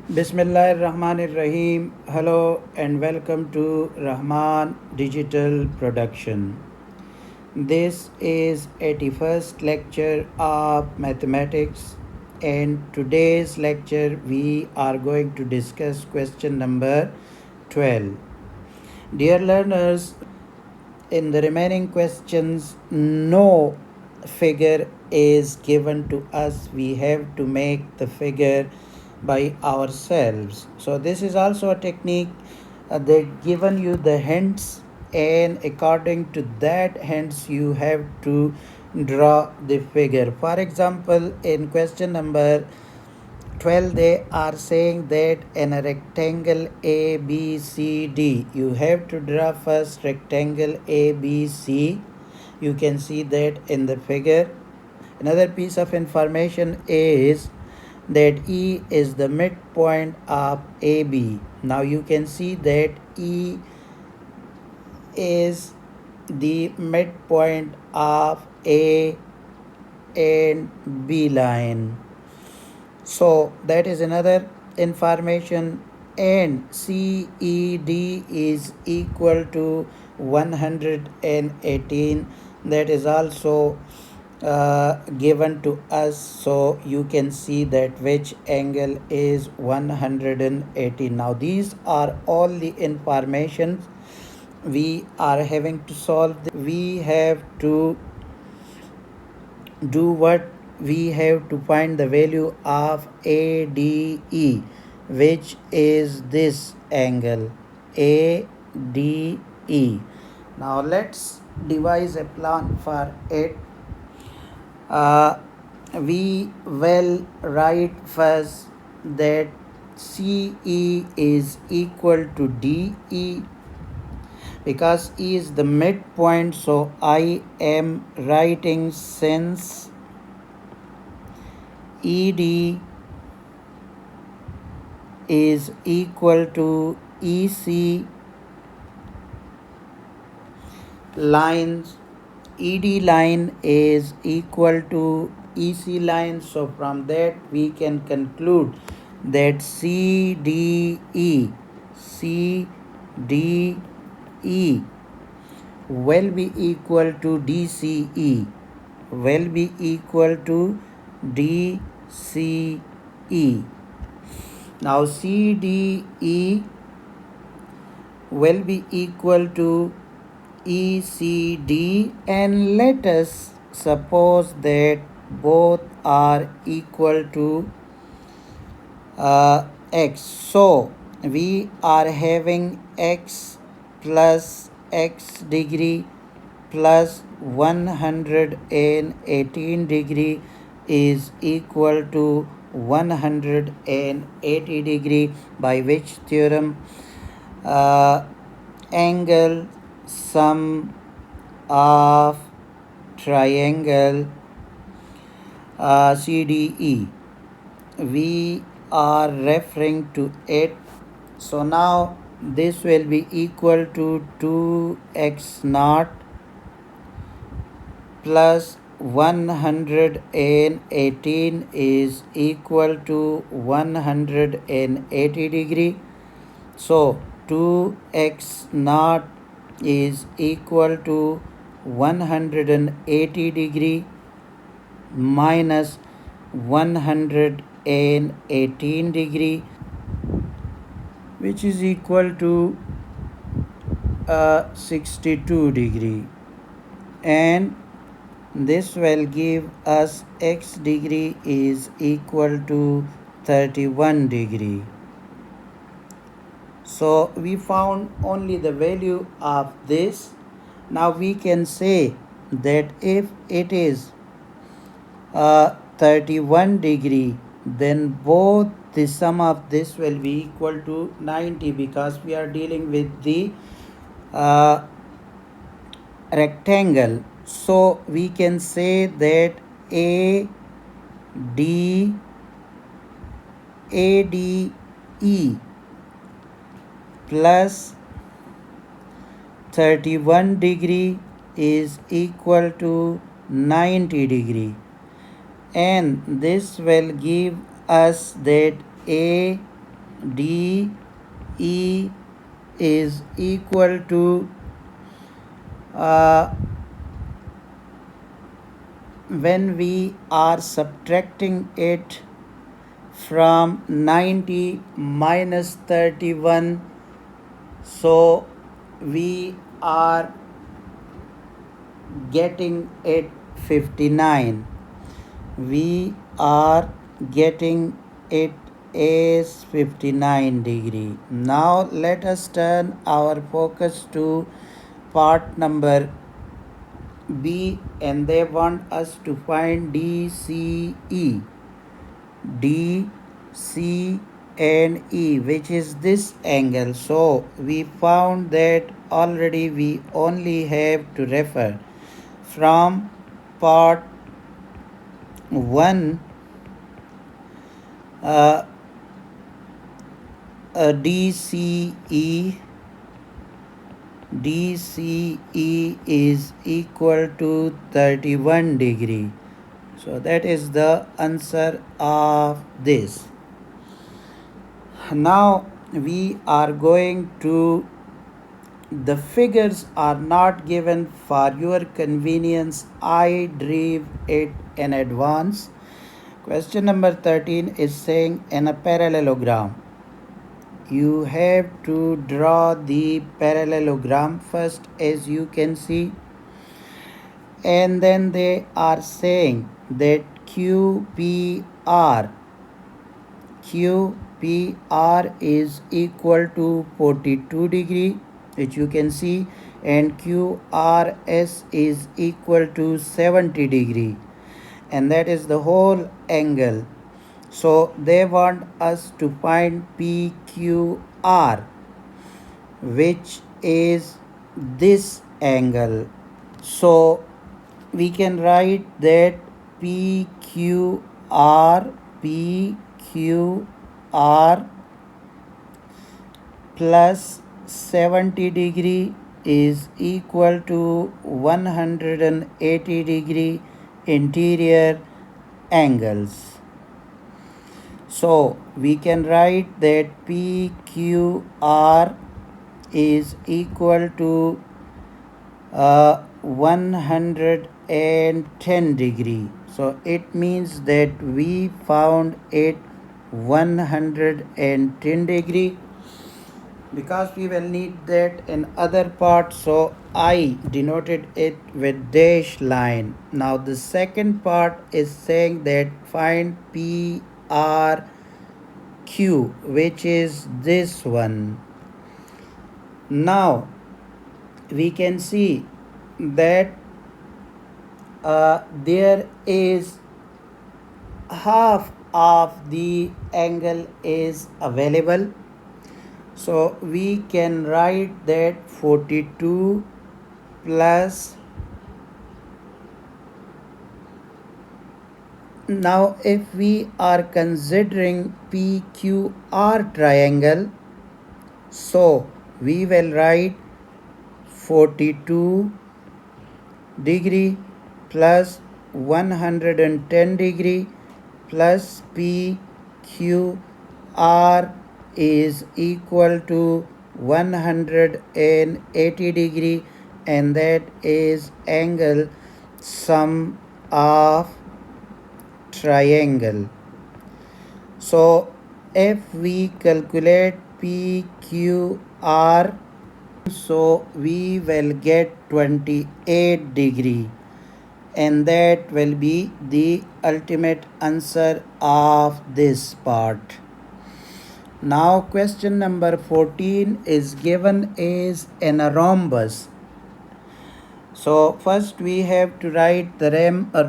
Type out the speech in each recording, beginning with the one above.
Bismillahirrahmanirrahim. Hello and welcome to Rahman Digital Production. This is 81st lecture of mathematics, and today's lecture we are going to discuss question number 12. Dear learners, in the remaining questions no figure is given to us. We have to make the figure by ourselves. So this is also a technique. They given you the hints, and according to that hints you have to draw the figure. For example, in question number 12 they are saying that in a rectangle ABCD you have to draw first rectangle ABC. You can see that in the figure. Another piece of information is that E is the midpoint of AB. Now you can see that E is the midpoint of A and B line. So that is another information, and CED is equal to 118. That is also given to us, so you can see that which angle is 180. Now these are all the information we are having to solve. We have to do what? We have to find the value of ADE, which is this angle ADE. Now let's devise a plan for it. We will write first that CE is equal to DE, because E is the midpoint, so I am writing since ED is equal to EC lines, ED line is equal to EC line, so from that we can conclude that CDE will be equal to DCE, will be equal to DCE. Now CDE will be equal to ECD, and let us suppose that both are equal to x. So we are having x plus x degree plus 118 degree is equal to 180 degree, by which theorem angle sum of triangle CDE, we are referring to it. So now this will be equal to 2x naught plus 118 is equal to 180 degree. So 2x naught is equal to 180 degree minus 118 degree, which is equal to 62 degree, and this will give us x degree is equal to 31 degree. So we found only the value of this. Now we can say that if it is 31 degree, then both the sum of this will be equal to 90, because we are dealing with the rectangle. So we can say that ADE plus 31 degree is equal to 90 degree, and this will give us that ADE DE is equal to uh, when we are subtracting it from 90 minus 31, so we are getting it 59. We are getting it is 59 degree. Now let us turn our focus to part number B, and they want us to find DCE. D, C and E, which is this angle. So we found that already we only have to refer from part 1 DCE. DCE is equal to 31 degree. So that is the answer of this. Now we are going to, the figures are not given for your convenience. I drew it in advance. Question number 13 is saying in a parallelogram, you have to draw the parallelogram first, as you can see, and then they are saying that QPR is equal to 42 degree, which you can see, and QRS is equal to 70 degree, and that is the whole angle. So they want us to find PQR, which is this angle. So we can write that PQR plus 70 degree is equal to 180 degree interior angles. So we can write that PQR is equal to 110 degree. So it means that we found it 110 degree, because we will need that in other parts, so I denoted it with dash line. Now the second part is saying that find PRQ, which is this one. Now we can see that there is half of the angle is available. So we can write that 42 plus, now if we are considering PQR triangle, so we will write 42 degree plus 110 degree plus PQR is equal to 180 degree, and that is angle sum of triangle. So if we calculate PQR, so we will get 28 degree, and that will be the ultimate answer of this part. Now question number 14 is given as in a rhombus. So first we have to write the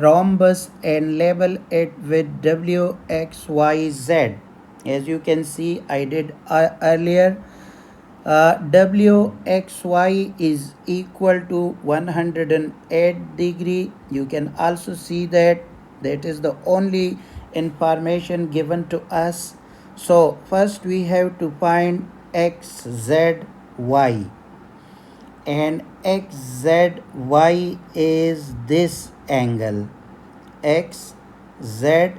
rhombus and label it with WXYZ. As you can see, I did earlier. WXY is equal to 108 degree. You can also see that that is the only information given to us. So first we have to find XZY, and XZY is this angle. XZY,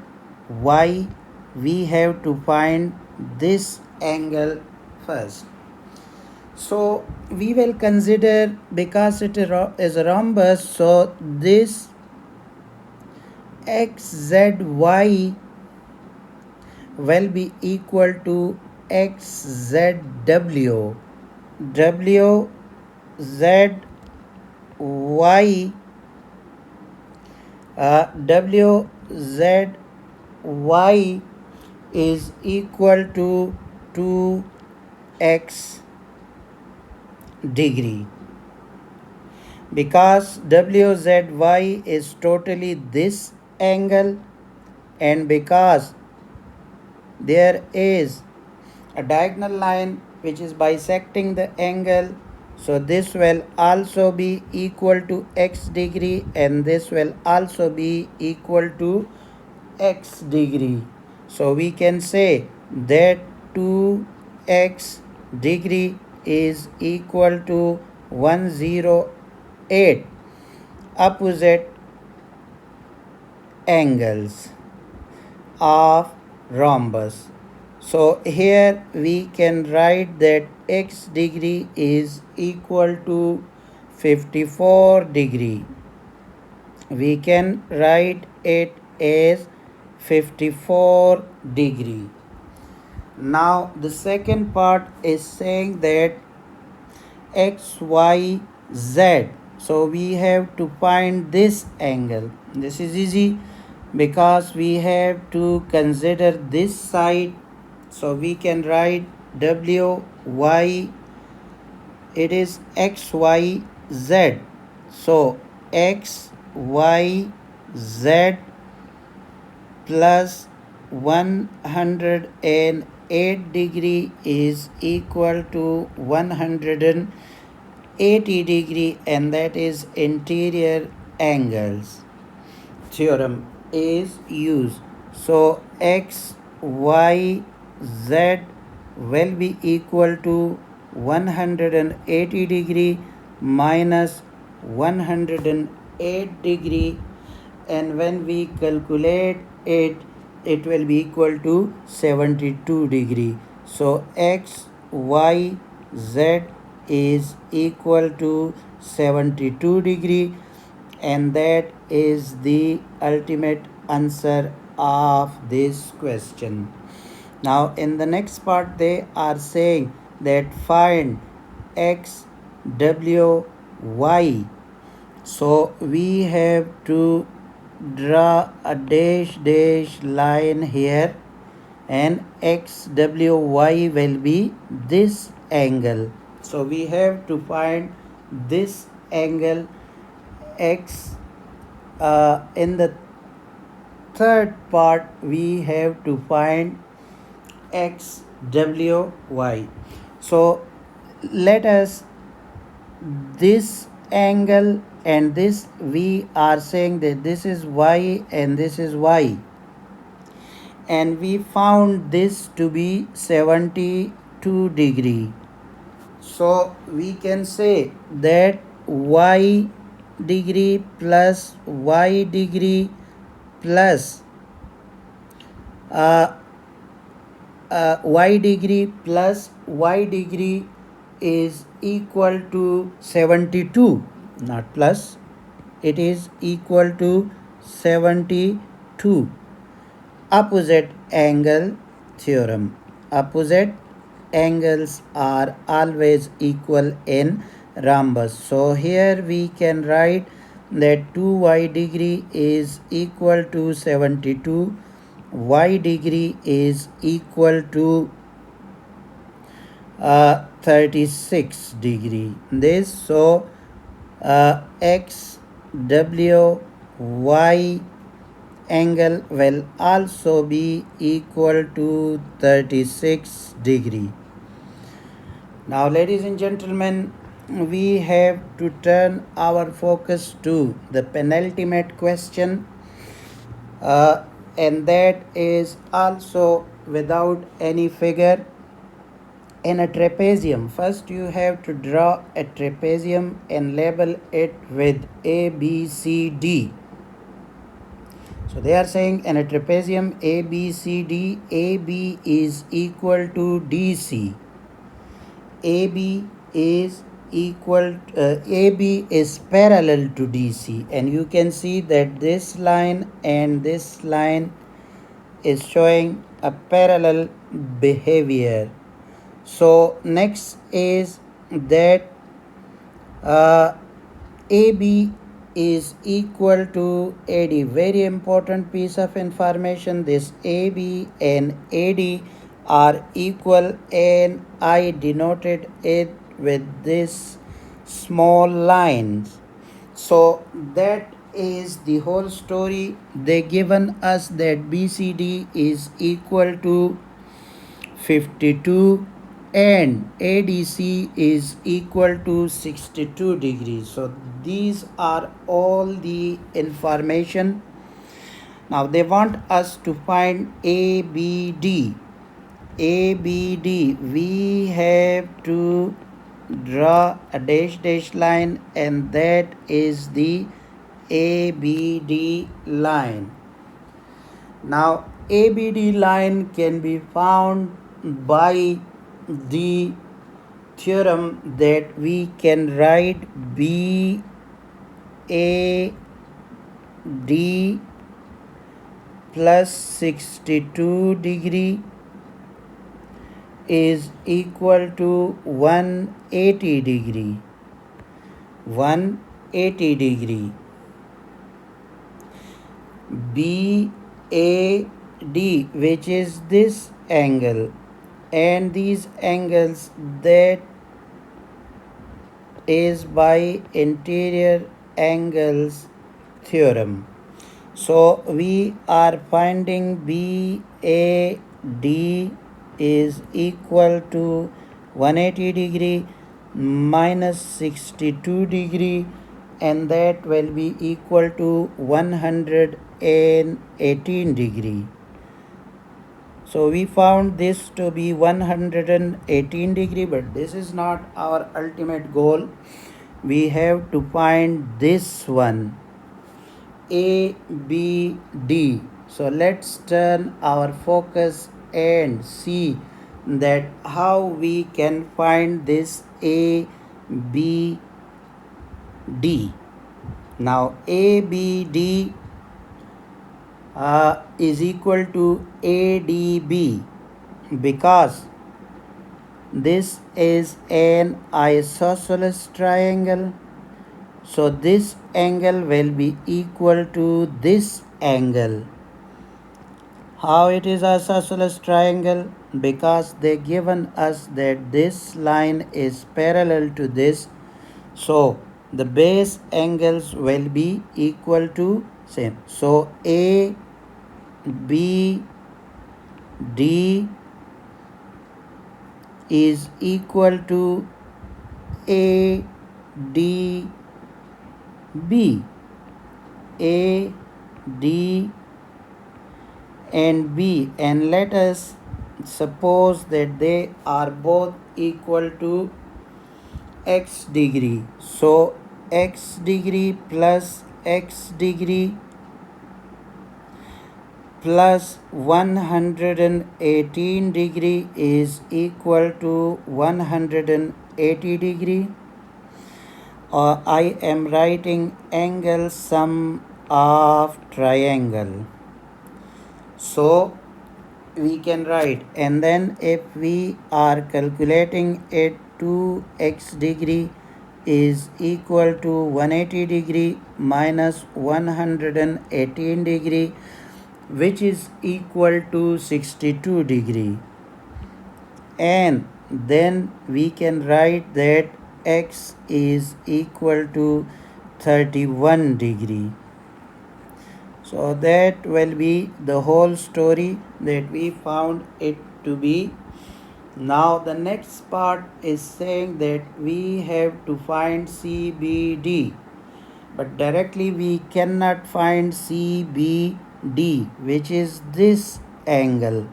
we have to find this angle first. So we will consider, because it is a rhombus, so this xzy will be equal to xzw. W z y w z y is equal to 2x degree, because WZY is totally this angle, and because there is a diagonal line which is bisecting the angle, so this will also be equal to x degree, and this will also be equal to x degree. So we can say that 2x degree is equal to 108 opposite angles of rhombus. So here we can write that x degree is equal to 54 degree. We can write it as 54 degree. Now the second part is saying that x, y, z. So we have to find this angle. This is easy because we have to consider this side. So we can write w, y, it is x, y, z. So x, y, z plus 108 degree is equal to 180 degree, and that is interior angles theorem is used. So x, y, z will be equal to 180 degree minus 108 degree, and when we calculate it, it will be equal to 72 degree. So x, y, z is equal to 72 degree, and that is the ultimate answer of this question. Now in the next part they are saying that find x, w, y. So we have to draw a dash line here, and x, w, y will be this angle. So we have to find this angle x. In the third part we have to find x, w, y. So let us, this angle and this, we are saying that this is y and this is y, and we found this to be 72 degree. So we can say that y degree plus y degree plus y degree plus y degree is equal to 72, not plus, it is equal to 72. Opposite angle theorem. Opposite angles are always equal in rhombus. So here we can write that 2y degree is equal to 72, y degree is equal to 36 degree. This, so x, w, y angle will also be equal to 36 degree. Now ladies and gentlemen, we have to turn our focus to the penultimate question, and that is also without any figure. In a trapezium, first you have to draw a trapezium and label it with A, B, C, D. So they are saying in a trapezium ABCD, AB is equal to DC. AB is AB is parallel to DC, and you can see that this line and this line is showing a parallel behavior. So next is that AB is equal to AD. Very important piece of information. This AB and AD are equal, and I denoted it with this small lines. So that is the whole story. They given us that BCD is equal to 52 and ADC is equal to 62 degrees. So these are all the information. Now they want us to find ABD. ABD, we have to draw a dash line, and that is the ABD line. Now ABD line can be found by the theorem that we can write BAD plus 62 degree is equal to 180 degree. 180 degree. BAD, which is this angle, and these angles, that is by interior angles theorem. So we are finding BAD is equal to 180 degree minus 62 degree, and that will be equal to 118 degree. So we found this to be 118 degree, but this is not our ultimate goal. We have to find this one, ABD. So let's turn our focus and see that how we can find this ABD. Now ABD is equal to ADB, because this is an isosceles triangle. So this angle will be equal to this angle. How it is isosceles triangle? Because they given us that this line is parallel to this. So the base angles will be equal to same. So A, B, D is equal to A, D, B. A, D and B, and let us suppose that they are both equal to x degree. So x degree plus x degree plus 118 degree is equal to 180 degree. Or I am writing angle sum of triangle. So we can write, and then if we are calculating it, 2x degree is equal to 180 degree minus 118 degree, which is equal to 62 degree. And then we can write that x is equal to 31 degree. So that will be the whole story that we found it to be. Now the next part is saying that we have to find CBD, but directly we cannot find CBD, which is this angle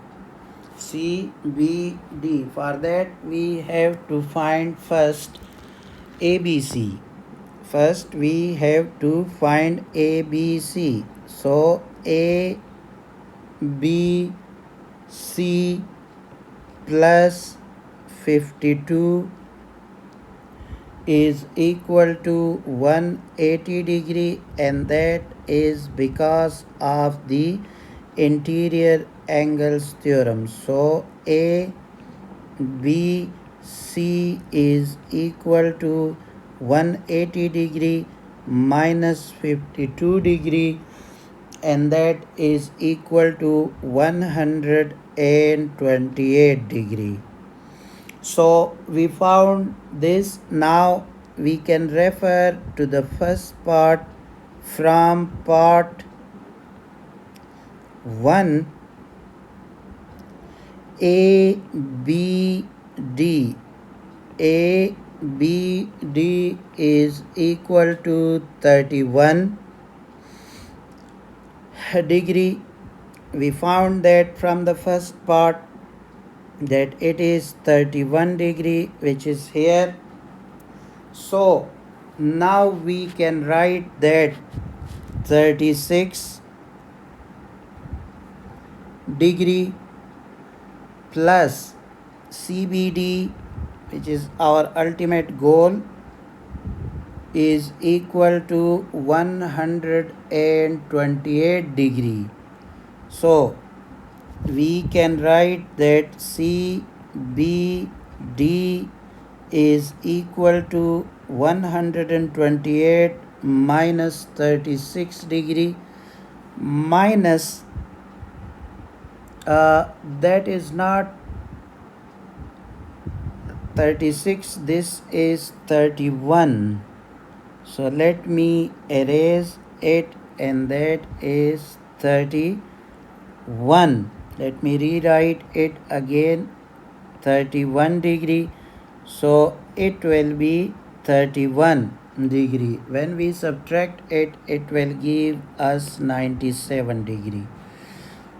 CBD. For that we have to find first ABC. First we have to find ABC. So A B C plus 52 is equal to 180 degree, and that is because of the interior angles theorem. So A B C is equal to 180 degree minus 52 degree, and that is equal to 128 degree. So we found this. Now we can refer to the first part from part 1. A B D. A B D is equal to 31 degree. We found that from the first part that it is 31 degree, which is here. So now we can write that 36 degree plus CBD, which is our ultimate goal, is equal to 128 degree. So we can write that CBD is equal to 128 minus 36 degree minus that is not 36, this is 31. So let me erase it, and that is 31. Let me rewrite it again, 31 degree. So it will be 31 degree. When we subtract it, it will give us 97 degree.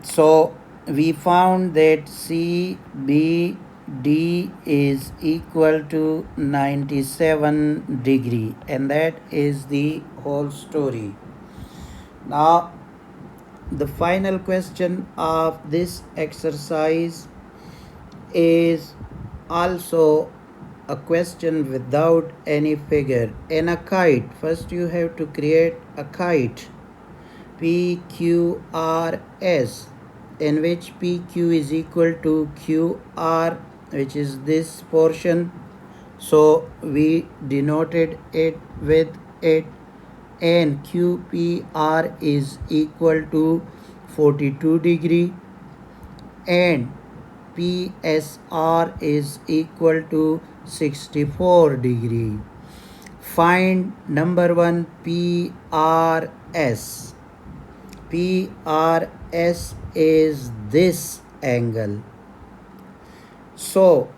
So we found that CBD is equal to 97 degree, and that is the whole story. Now the final question of this exercise is also a question without any figure. In a kite, first you have to create a kite PQRS, in which PQ is equal to QR, which is this portion. So we denoted it with it, and QPR is equal to 42 degree, and PSR is equal to 64 degree. Find number 1 PRS. PRS is this angle. So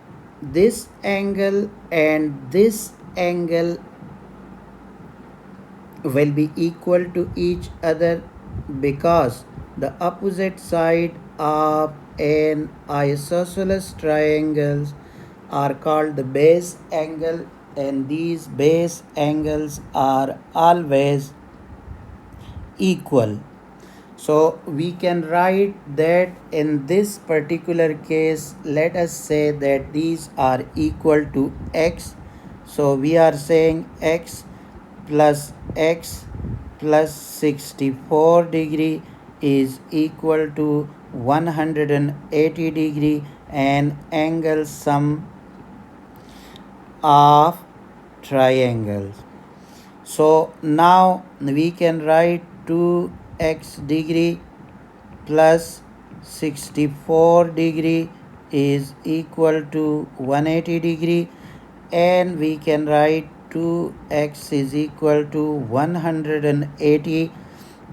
this angle and this angle will be equal to each other, because the opposite side of an isosceles triangles are called the base angle, and these base angles are always equal. So we can write that in this particular case, let us say that these are equal to x. So we are saying x plus 64 degree is equal to 180 degree, and angle sum of triangles. So now we can write 2x degree plus 64 degree is equal to 180 degree, and we can write 2x is equal to 180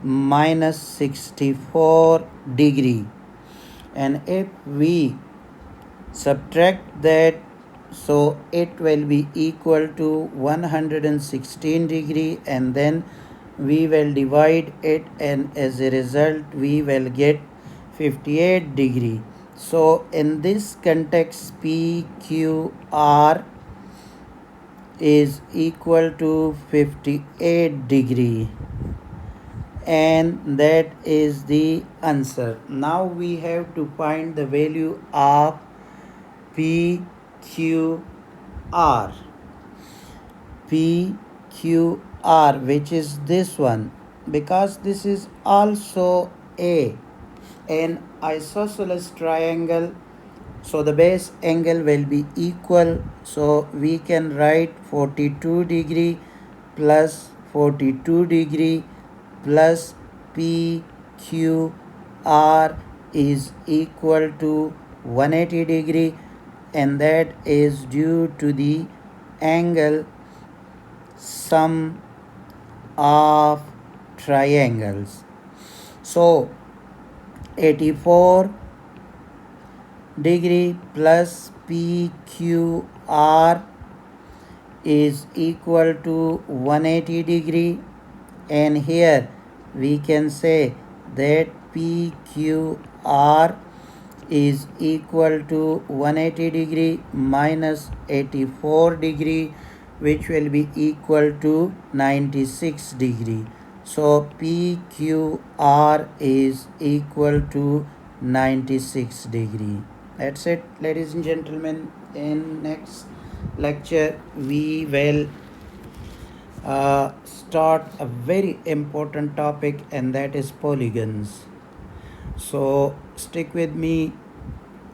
minus 64 degree, and if we subtract that, so it will be equal to 116 degree, and then we will divide it, and as a result we will get 58 degree. So in this context, PQR is equal to 58 degree, and that is the answer. Now we have to find the value of PQR. PQR, which is this one, because this is also an isosceles triangle, so the base angle will be equal, so we can write 42 degree plus 42 degree plus PQR is equal to 180 degree, and that is due to the angle sum of triangles. So 84 degree plus PQR is equal to 180 degree, and here we can say that PQR is equal to 180 degree minus 84 degree, which will be equal to 96 degree. So PQR is equal to 96 degree. That's it, ladies and gentlemen. In next lecture we will start a very important topic, and that is polygons. So stick with me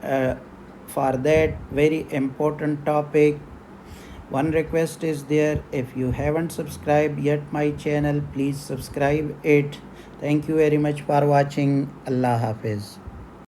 for that very important topic. One request is there: if you haven't subscribed yet my channel, please subscribe it. Thank you very much for watching. Allah Hafiz.